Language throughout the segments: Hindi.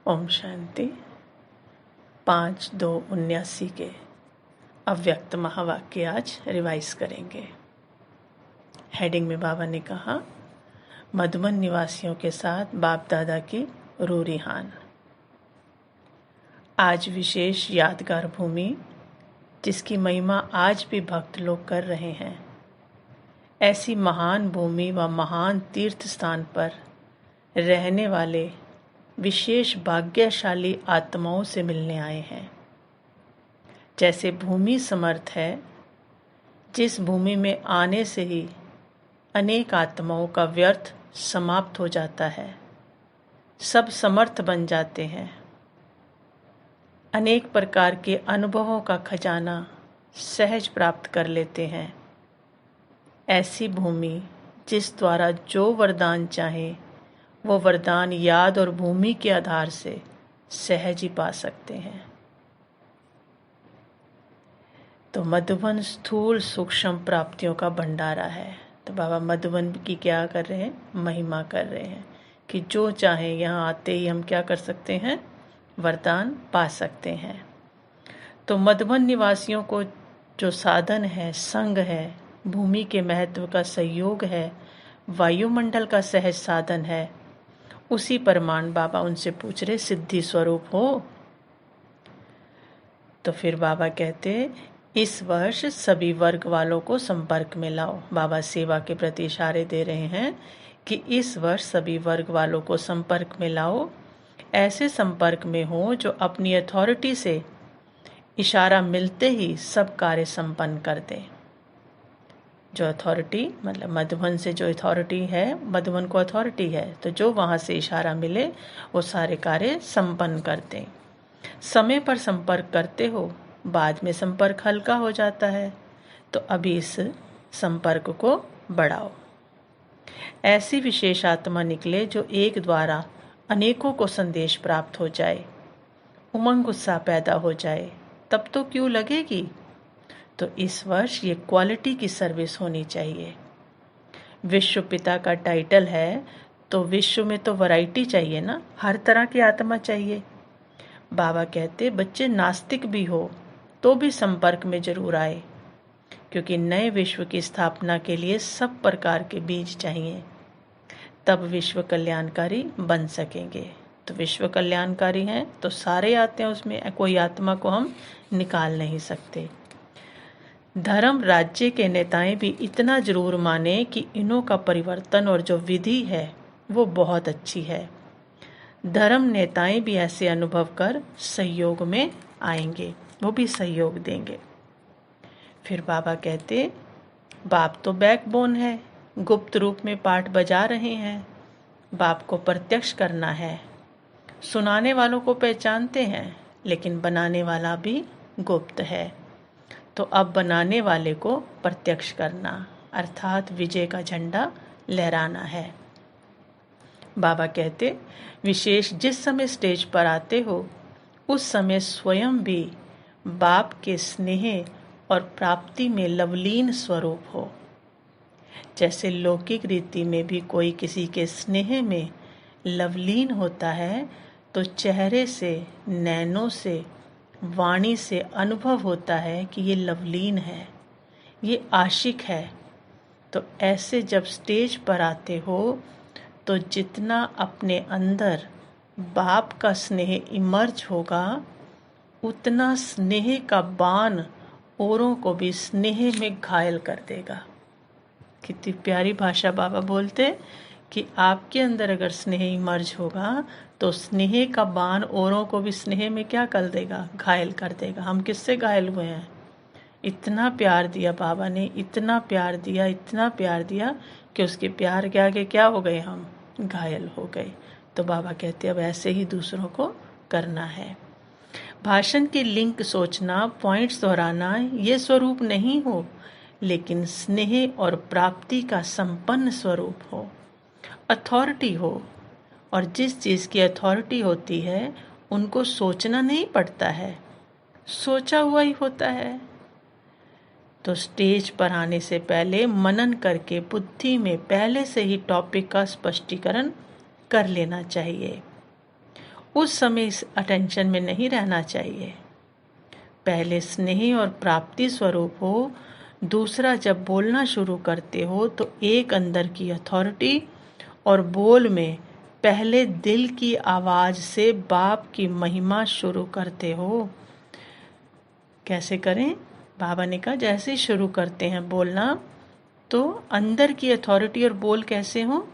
ओम शांति। 5/2/79 के अव्यक्त महावाक्य आज रिवाइज करेंगे। हेडिंग में बाबा ने कहा, मधुबन निवासियों के साथ बाप दादा की रूरिहान। आज विशेष यादगार भूमि जिसकी महिमा आज भी भक्त लोग कर रहे हैं, ऐसी महान भूमि व महान तीर्थ स्थान पर रहने वाले विशेष भाग्यशाली आत्माओं से मिलने आए हैं। जैसे भूमि समर्थ है, जिस भूमि में आने से ही अनेक आत्माओं का व्यर्थ समाप्त हो जाता है, सब समर्थ बन जाते हैं, अनेक प्रकार के अनुभवों का खजाना सहज प्राप्त कर लेते हैं। ऐसी भूमि जिस द्वारा जो वरदान चाहे वो वरदान याद और भूमि के आधार से सहज ही पा सकते हैं। तो मधुबन स्थूल सूक्ष्म प्राप्तियों का भंडारा है। तो बाबा मधुबन की क्या कर रहे हैं? महिमा कर रहे हैं कि जो चाहे यहाँ आते ही हम क्या कर सकते हैं? वरदान पा सकते हैं। तो मधुबन निवासियों को जो साधन है, संग है, भूमि के महत्व का सहयोग है, वायुमंडल का सहज साधन है, उसी प्रमाण बाबा उनसे पूछ रहे, सिद्धि स्वरूप हो? तो फिर बाबा कहते, इस वर्ष सभी वर्ग वालों को संपर्क में लाओ। बाबा सेवा के प्रति इशारे दे रहे हैं कि इस वर्ष सभी वर्ग वालों को संपर्क में लाओ। ऐसे संपर्क में हो जो अपनी अथॉरिटी से इशारा मिलते ही सब कार्य संपन्न कर दे। जो अथॉरिटी मतलब मधुबन से जो अथॉरिटी है, मधुबन को अथॉरिटी है, तो जो वहाँ से इशारा मिले वो सारे कार्य संपन्न कर दें। समय पर संपर्क करते हो, बाद में संपर्क हल्का हो जाता है, तो अभी इस संपर्क को बढ़ाओ। ऐसी विशेष आत्मा निकले जो एक द्वारा अनेकों को संदेश प्राप्त हो जाए, उमंग उत्साह पैदा हो जाए, तब तो क्यों लगेगी। तो इस वर्ष ये क्वालिटी की सर्विस होनी चाहिए। विश्व पिता का टाइटल है, तो विश्व में तो वैरायटी चाहिए ना, हर तरह की आत्मा चाहिए। बाबा कहते, बच्चे नास्तिक भी हो तो भी संपर्क में जरूर आए, क्योंकि नए विश्व की स्थापना के लिए सब प्रकार के बीज चाहिए, तब विश्व कल्याणकारी बन सकेंगे। तो विश्व कल्याणकारी हैं तो सारे आते हैं, उसमें कोई आत्मा को हम निकाल नहीं सकते। धर्म राज्य के नेताएं भी इतना जरूर माने कि इन्हों का परिवर्तन और जो विधि है वो बहुत अच्छी है। धर्म नेताएं भी ऐसे अनुभव कर सहयोग में आएंगे, वो भी सहयोग देंगे। फिर बाबा कहते, बाप तो बैकबोन है, गुप्त रूप में पाठ बजा रहे हैं। बाप को प्रत्यक्ष करना है। सुनाने वालों को पहचानते हैं, लेकिन बनाने वाला भी गुप्त है। तो अब बनाने वाले को प्रत्यक्ष करना, अर्थात विजय का झंडा लहराना है। बाबा कहते, विशेष जिस समय स्टेज पर आते हो उस समय स्वयं भी बाप के स्नेह और प्राप्ति में लवलीन स्वरूप हो। जैसे लौकिक रीति में भी कोई किसी के स्नेह में लवलीन होता है, तो चेहरे से, नैनों से, वाणी से अनुभव होता है कि ये लवलीन है, ये आशिक है। तो ऐसे जब स्टेज पर आते हो तो जितना अपने अंदर बाप का स्नेह इमर्ज होगा, उतना स्नेह का बाण औरों को भी स्नेह में घायल कर देगा। कितनी प्यारी भाषा बाबा बोलते कि आपके अंदर अगर स्नेह इमर्ज होगा तो स्नेह का बाण औरों को भी स्नेह में क्या कर देगा? घायल कर देगा। हम किससे घायल हुए हैं? इतना प्यार दिया बाबा ने, इतना प्यार दिया, इतना प्यार दिया कि उसके प्यार के आगे क्या हो गए? हम घायल हो गए। तो बाबा कहते अब ऐसे ही दूसरों को करना है। भाषण की लिंक सोचना, पॉइंट्स दोहराना ये स्वरूप नहीं हो, लेकिन स्नेह और प्राप्ति का संपन्न स्वरूप हो, अथॉरिटी हो। और जिस चीज़ की अथॉरिटी होती है उनको सोचना नहीं पड़ता है, सोचा हुआ ही होता है। तो स्टेज पर आने से पहले मनन करके बुद्धि में पहले से ही टॉपिक का स्पष्टीकरण कर लेना चाहिए। उस समय इस अटेंशन में नहीं रहना चाहिए। पहले स्नेह और प्राप्ति स्वरूप हो, दूसरा जब बोलना शुरू करते हो तो एक अंदर की अथॉरिटी और बोल में पहले दिल की आवाज से बाप की महिमा शुरू करते हो। कैसे करें? बाबा ने कहा जैसे ही शुरू करते हैं बोलना तो अंदर की अथॉरिटी और बोल कैसे हो,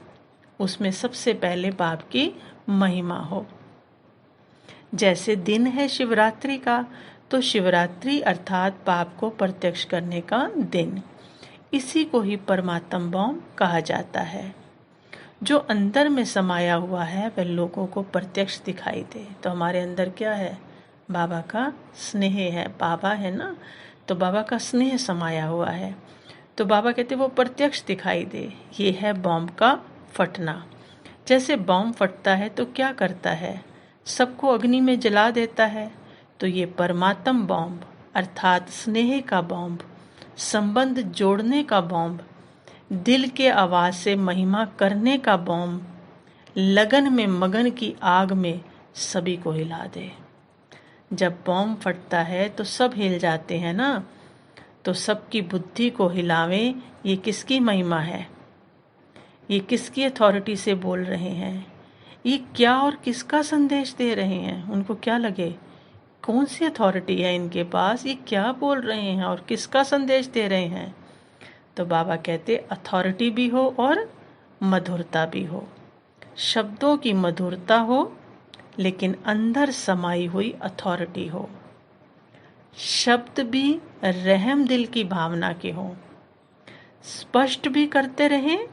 उसमें सबसे पहले बाप की महिमा हो। जैसे दिन है शिवरात्रि का, तो शिवरात्रि अर्थात बाप को प्रत्यक्ष करने का दिन, इसी को ही परमात्म बॉम कहा जाता है। जो अंदर में समाया हुआ है वह लोगों को प्रत्यक्ष दिखाई दे। तो हमारे अंदर क्या है? बाबा का स्नेह है। बाबा है ना, तो बाबा का स्नेह समाया हुआ है। तो बाबा कहते वो प्रत्यक्ष दिखाई दे। ये है बॉम्ब का फटना। जैसे बॉम्ब फटता है तो क्या करता है? सबको अग्नि में जला देता है। तो ये परमात्म बॉम्ब अर्थात स्नेह का बॉम्ब, संबंध जोड़ने का बॉम्ब, दिल के आवाज से महिमा करने का बॉम्ब, लगन में मगन की आग में सभी को हिला दे। जब बॉम्ब फटता है तो सब हिल जाते हैं ना, तो सबकी बुद्धि को हिलावे। ये किसकी महिमा है? ये किसकी अथॉरिटी से बोल रहे हैं? ये क्या और किसका संदेश दे रहे हैं? उनको क्या लगे कौन सी अथॉरिटी है इनके पास, ये क्या बोल रहे हैं और किसका संदेश दे रहे हैं? तो बाबा कहते अथॉरिटी भी हो और मधुरता भी हो। शब्दों की मधुरता हो लेकिन अंदर समाई हुई अथॉरिटी हो। शब्द भी रहम दिल की भावना के हो। स्पष्ट भी करते रहें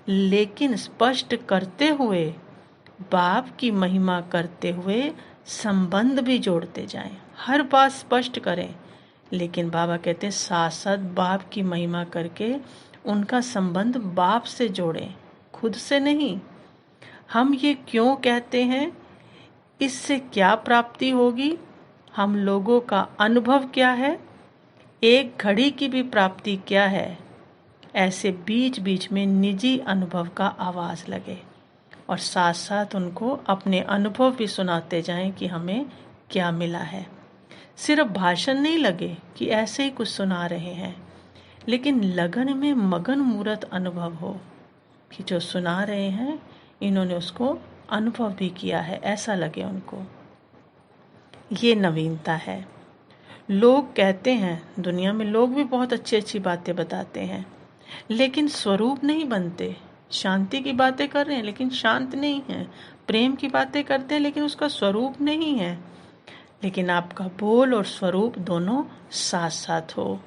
लेकिन स्पष्ट करते हुए बाप की महिमा करते हुए संबंध भी जोड़ते जाएं। हर बात स्पष्ट करें लेकिन बाबा कहते हैं साथ साथ बाप की महिमा करके उनका संबंध बाप से जोड़ें, खुद से नहीं। हम ये क्यों कहते हैं, इससे क्या प्राप्ति होगी, हम लोगों का अनुभव क्या है, एक घड़ी की भी प्राप्ति क्या है, ऐसे बीच बीच में निजी अनुभव का आवाज़ लगे और साथ साथ उनको अपने अनुभव भी सुनाते जाएं कि हमें क्या मिला है। सिर्फ भाषण नहीं लगे कि ऐसे ही कुछ सुना रहे हैं, लेकिन लगन में मगन मूर्त अनुभव हो कि जो सुना रहे हैं इन्होंने उसको अनुभव भी किया है, ऐसा लगे उनको। ये नवीनता है। लोग कहते हैं, दुनिया में लोग भी बहुत अच्छी अच्छी बातें बताते हैं लेकिन स्वरूप नहीं बनते। शांति की बातें कर रहे हैं लेकिन शांत नहीं है, प्रेम की बातें करते हैं लेकिन उसका स्वरूप नहीं है। लेकिन आपका बोल और स्वरूप दोनों साथ साथ हो,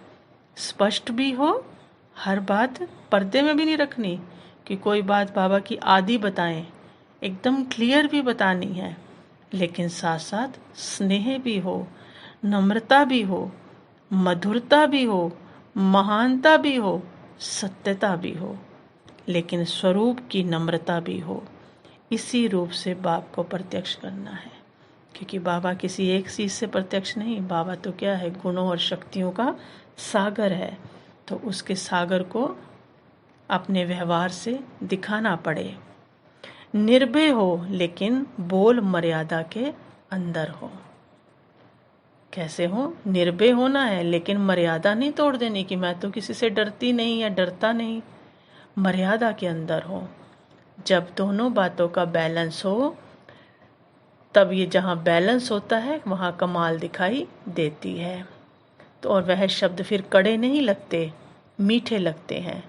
स्पष्ट भी हो। हर बात पर्दे में भी नहीं रखनी कि कोई बात बाबा की आधी बताएं, एकदम क्लियर भी बतानी है, लेकिन साथ साथ स्नेह भी हो, नम्रता भी हो, मधुरता भी हो, महानता भी हो, सत्यता भी हो, लेकिन स्वरूप की नम्रता भी हो। इसी रूप से बाप को प्रत्यक्ष करना है, क्योंकि बाबा किसी एक चीज से प्रत्यक्ष नहीं, बाबा तो क्या है, गुणों और शक्तियों का सागर है। तो उसके सागर को अपने व्यवहार से दिखाना पड़े। निर्भय हो लेकिन बोल मर्यादा के अंदर हो। कैसे हो? निर्भय होना है लेकिन मर्यादा नहीं तोड़ देनी कि मैं तो किसी से डरती नहीं या डरता नहीं। मर्यादा के अंदर हो। जब दोनों बातों का बैलेंस हो तब ये जहाँ बैलेंस होता है वहाँ कमाल दिखाई देती है। तो और वह शब्द फिर कड़े नहीं लगते, मीठे लगते हैं।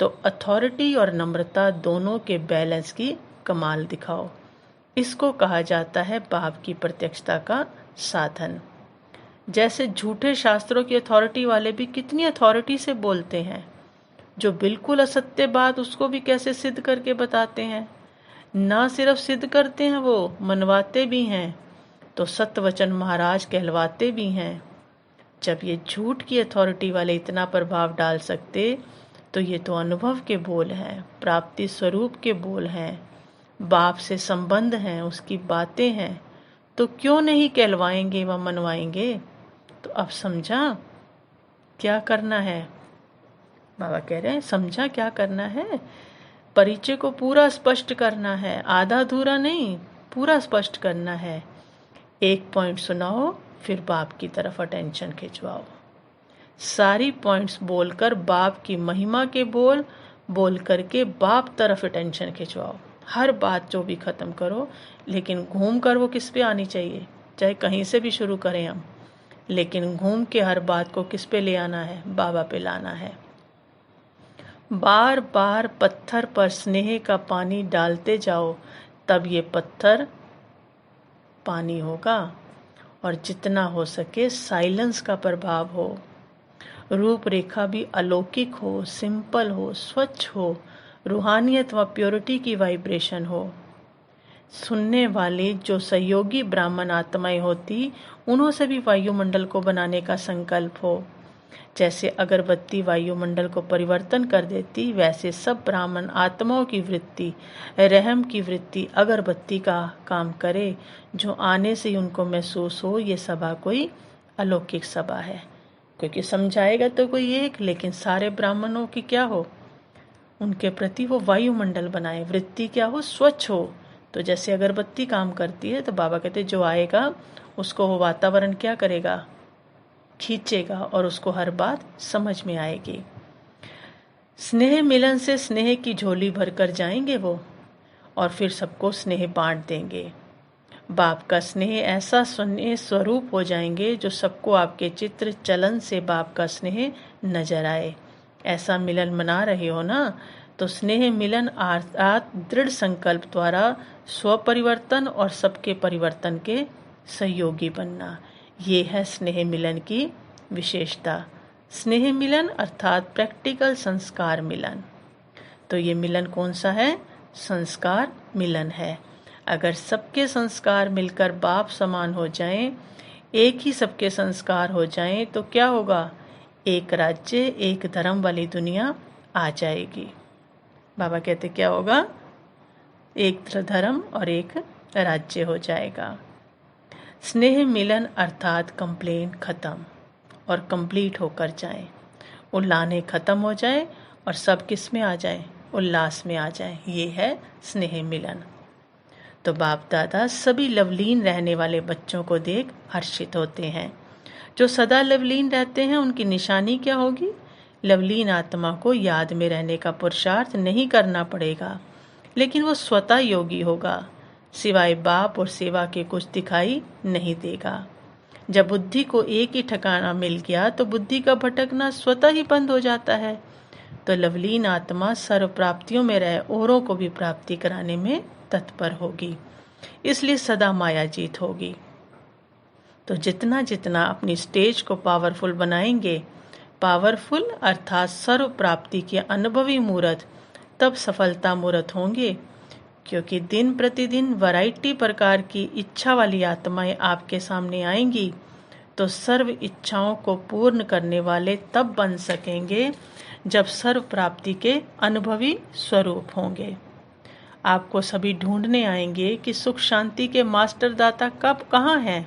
तो अथॉरिटी और नम्रता दोनों के बैलेंस की कमाल दिखाओ। इसको कहा जाता है बाप की प्रत्यक्षता का साधन। जैसे झूठे शास्त्रों की अथॉरिटी वाले भी कितनी अथॉरिटी से बोलते हैं, जो बिल्कुल असत्य बात उसको भी कैसे सिद्ध करके बताते हैं। ना सिर्फ सिद्ध करते हैं, वो मनवाते भी हैं। तो सत्यवचन महाराज कहलवाते भी हैं। जब ये झूठ की अथॉरिटी वाले इतना प्रभाव डाल सकते तो ये तो अनुभव के बोल हैं, प्राप्ति स्वरूप के बोल हैं, बाप से संबंध हैं, उसकी बातें हैं। तो क्यों नहीं कहलवाएंगे व मनवाएंगे। तो अब समझा क्या करना है। बाबा कह रहे हैं समझा क्या करना है। परिचय को पूरा स्पष्ट करना है, आधा अधूरा नहीं, पूरा स्पष्ट करना है। एक पॉइंट सुनाओ, फिर बाप की तरफ अटेंशन खिंचवाओ। सारी पॉइंट्स बोलकर बाप की महिमा के बोल करके बाप तरफ अटेंशन खिंचवाओ। हर बात जो भी ख़त्म करो, लेकिन घूम कर वो किस पे आनी चाहिए। चाहे कहीं से भी शुरू करें हम, लेकिन घूम के हर बात को किस पे ले आना है, बाबा पे लाना है। बार बार पत्थर पर स्नेह का पानी डालते जाओ, तब ये पत्थर पानी होगा। और जितना हो सके साइलेंस का प्रभाव हो, रूपरेखा भी अलौकिक हो, सिंपल हो, स्वच्छ हो, रूहानियत व प्योरिटी की वाइब्रेशन हो। सुनने वाले जो सहयोगी ब्राह्मण आत्माएं होती, उन्हों से भी वायुमंडल को बनाने का संकल्प हो। जैसे अगरबत्ती वायुमंडल को परिवर्तन कर देती, वैसे सब ब्राह्मण आत्माओं की वृत्ति, रहम की वृत्ति अगरबत्ती का काम करे, जो आने से उनको महसूस हो ये सभा कोई अलौकिक सभा है। क्योंकि समझाएगा तो कोई एक, लेकिन सारे ब्राह्मणों की क्या हो, उनके प्रति वो वायुमंडल बनाए, वृत्ति क्या हो, स्वच्छ हो। तो जैसे अगरबत्ती काम करती है, तो बाबा कहते जो आएगा उसको वो वातावरण क्या करेगा, खींचेगा, और उसको हर बात समझ में आएगी। स्नेह मिलन से स्नेह की झोली भरकर जाएंगे वो, और फिर सबको स्नेह बांट देंगे। बाप का स्नेह ऐसा स्नेह स्वरूप हो जाएंगे जो सबको आपके चित्र चलन से बाप का स्नेह नजर आए। ऐसा मिलन मना रहे हो ना, तो स्नेह मिलन अर्थात दृढ़ संकल्प द्वारा स्वपरिवर्तन और सबके परिवर्तन के सहयोगी बनना, ये है स्नेह मिलन की विशेषता। स्नेह मिलन अर्थात प्रैक्टिकल संस्कार मिलन। तो ये मिलन कौन सा है, संस्कार मिलन है। अगर सबके संस्कार मिलकर बाप समान हो जाएं, एक ही सबके संस्कार हो जाएं, तो क्या होगा, एक राज्य एक धर्म वाली दुनिया आ जाएगी। बाबा कहते क्या होगा, एक धर्म और एक राज्य हो जाएगा। स्नेह मिलन अर्थात कंप्लेंट खत्म और कंप्लीट होकर जाए, उल्लाने खत्म हो जाए और सब किस में आ जाए, उल्लास में आ जाए। ये है स्नेह मिलन। तो बाप दादा सभी लवलीन रहने वाले बच्चों को देख हर्षित होते हैं। जो सदा लवलीन रहते हैं उनकी निशानी क्या होगी, लवलीन आत्मा को याद में रहने का पुरुषार्थ नहीं करना पड़ेगा, लेकिन वो स्वतः योगी होगा, सिवाय बाप और सेवा के कुछ दिखाई नहीं देगा। जब बुद्धि को एक ही ठिकाना मिल गया तो बुद्धि का भटकना स्वतः ही बंद हो जाता है। तो लवलीन आत्मा सर्व प्राप्तियों में रह औरों को भी प्राप्ति कराने में तत्पर होगी, इसलिए सदा माया जीत होगी। तो जितना जितना अपनी स्टेज को पावरफुल बनाएंगे, पावरफुल अर्थात सर्व प्राप्ति के अनुभवी मूर्त, तब सफलता मूर्त होंगे। क्योंकि दिन प्रतिदिन वैरायटी प्रकार की इच्छा वाली आत्माएं आपके सामने आएंगी, तो सर्व इच्छाओं को पूर्ण करने वाले तब बन सकेंगे जब सर्व प्राप्ति के अनुभवी स्वरूप होंगे। आपको सभी ढूंढने आएंगे कि सुख शांति के मास्टर दाता कब कहाँ हैं।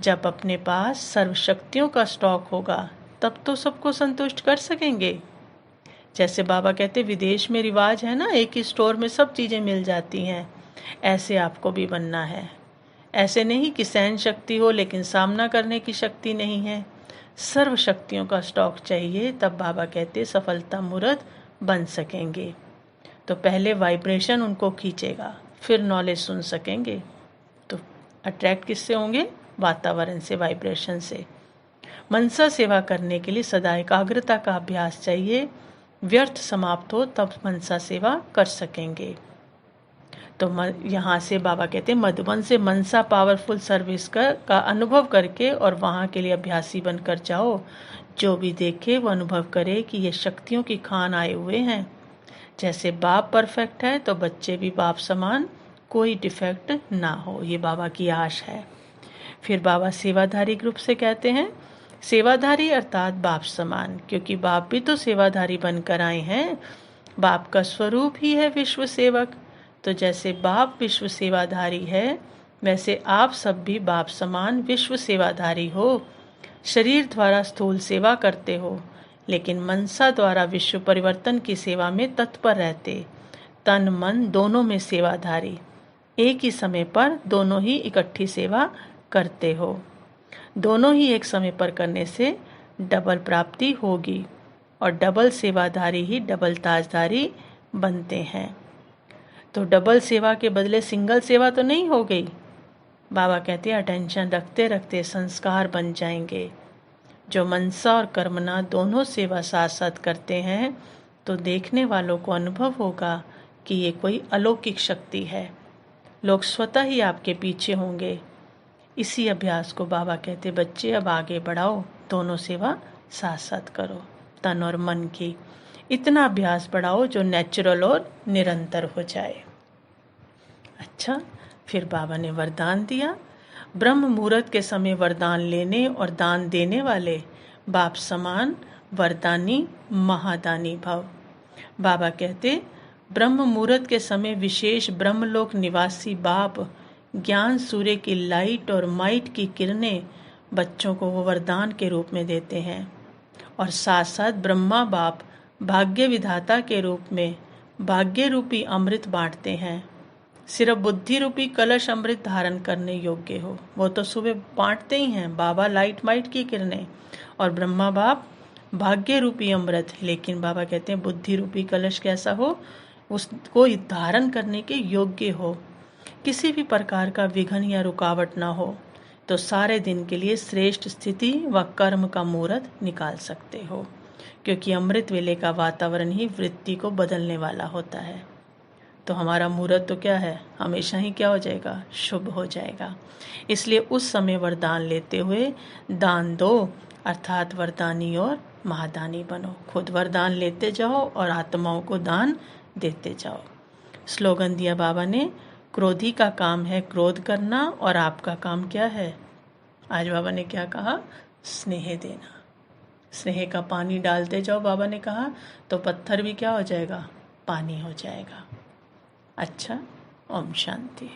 जब अपने पास सर्व शक्तियों का स्टॉक होगा, तब तो सबको संतुष्ट कर सकेंगे। जैसे बाबा कहते विदेश में रिवाज है ना, एक ही स्टोर में सब चीज़ें मिल जाती हैं, ऐसे आपको भी बनना है। ऐसे नहीं कि सहन शक्ति हो लेकिन सामना करने की शक्ति नहीं है, सर्व शक्तियों का स्टॉक चाहिए, तब बाबा कहते सफलता मूर्त बन सकेंगे। तो पहले वाइब्रेशन उनको खींचेगा, फिर नॉलेज सुन सकेंगे। तो अट्रैक्ट किससे होंगे, वातावरण से, वाइब्रेशन से। मनसा सेवा करने के लिए सदा एकाग्रता का अभ्यास चाहिए, व्यर्थ समाप्त हो तब मनसा सेवा कर सकेंगे। तो यहाँ से बाबा कहते हैं मधुबन से मनसा पावरफुल सर्विस का अनुभव करके और वहाँ के लिए अभ्यासी बनकर जाओ। जो भी देखे वो अनुभव करे कि ये शक्तियों की खान आए हुए हैं। जैसे बाप परफेक्ट है तो बच्चे भी बाप समान, कोई डिफेक्ट ना हो, ये बाबा की आश है। फिर बाबा सेवाधारी ग्रुप से कहते हैं सेवाधारी अर्थात बाप समान, क्योंकि बाप भी तो सेवाधारी बनकर आए हैं। बाप का स्वरूप ही है विश्व सेवक। तो जैसे बाप विश्व सेवाधारी है, वैसे आप सब भी बाप समान विश्व सेवाधारी हो। शरीर द्वारा स्थूल सेवा करते हो, लेकिन मनसा द्वारा विश्व परिवर्तन की सेवा में तत्पर रहते, तन मन दोनों में सेवाधारी। एक ही समय पर दोनों ही इकट्ठी सेवा करते हो। दोनों ही एक समय पर करने से डबल प्राप्ति होगी और डबल सेवाधारी ही डबल ताजधारी बनते हैं। तो डबल सेवा के बदले सिंगल सेवा तो नहीं हो गई। बाबा कहते हैं अटेंशन रखते रखते संस्कार बन जाएंगे। जो मनसा और कर्मना दोनों सेवा साथ साथ करते हैं तो देखने वालों को अनुभव होगा कि ये कोई अलौकिक शक्ति है। लोग स्वतः ही आपके पीछे होंगे। इसी अभ्यास को बाबा कहते बच्चे अब आगे बढ़ाओ, दोनों सेवा साथ साथ करो, तन और मन की। इतना अभ्यास बढ़ाओ जो नेचुरल और निरंतर हो जाए। अच्छा, फिर बाबा ने वरदान दिया। ब्रह्म मुहूर्त के समय वरदान लेने और दान देने वाले बाप समान वरदानी महादानी भव। बाबा कहते ब्रह्म मुहूर्त के समय विशेष ब्रह्मलोक निवासी बाप ज्ञान सूर्य की लाइट और माइट की किरणें बच्चों को वो वरदान के रूप में देते हैं और साथ साथ ब्रह्मा बाप भाग्य विधाता के रूप में भाग्य रूपी अमृत बांटते हैं। सिर्फ बुद्धि रूपी कलश अमृत धारण करने योग्य हो, वो तो सुबह बांटते ही हैं बाबा लाइट माइट की किरणें और ब्रह्मा बाप भाग्य रूपी अमृत। लेकिन बाबा कहते हैं बुद्धि रूपी कलश कैसा हो, उसको धारण करने के योग्य हो, किसी भी प्रकार का विघ्न या रुकावट ना हो, तो सारे दिन के लिए श्रेष्ठ स्थिति व कर्म का मुहूर्त निकाल सकते हो। क्योंकि अमृत वेले का वातावरण ही वृत्ति को बदलने वाला होता है। तो हमारा मुहूर्त तो क्या है, हमेशा ही क्या हो जाएगा, शुभ हो जाएगा। इसलिए उस समय वरदान लेते हुए दान दो, अर्थात वरदानी और महादानी बनो। खुद वरदान लेते जाओ और आत्माओं को दान देते जाओ। स्लोगन दिया बाबा ने, क्रोधी का काम है क्रोध करना और आपका काम क्या है। आज बाबा ने क्या कहा, स्नेह देना। स्नेह का पानी डालते जाओ बाबा ने कहा, तो पत्थर भी क्या हो जाएगा, पानी हो जाएगा। अच्छा, ओम शांति।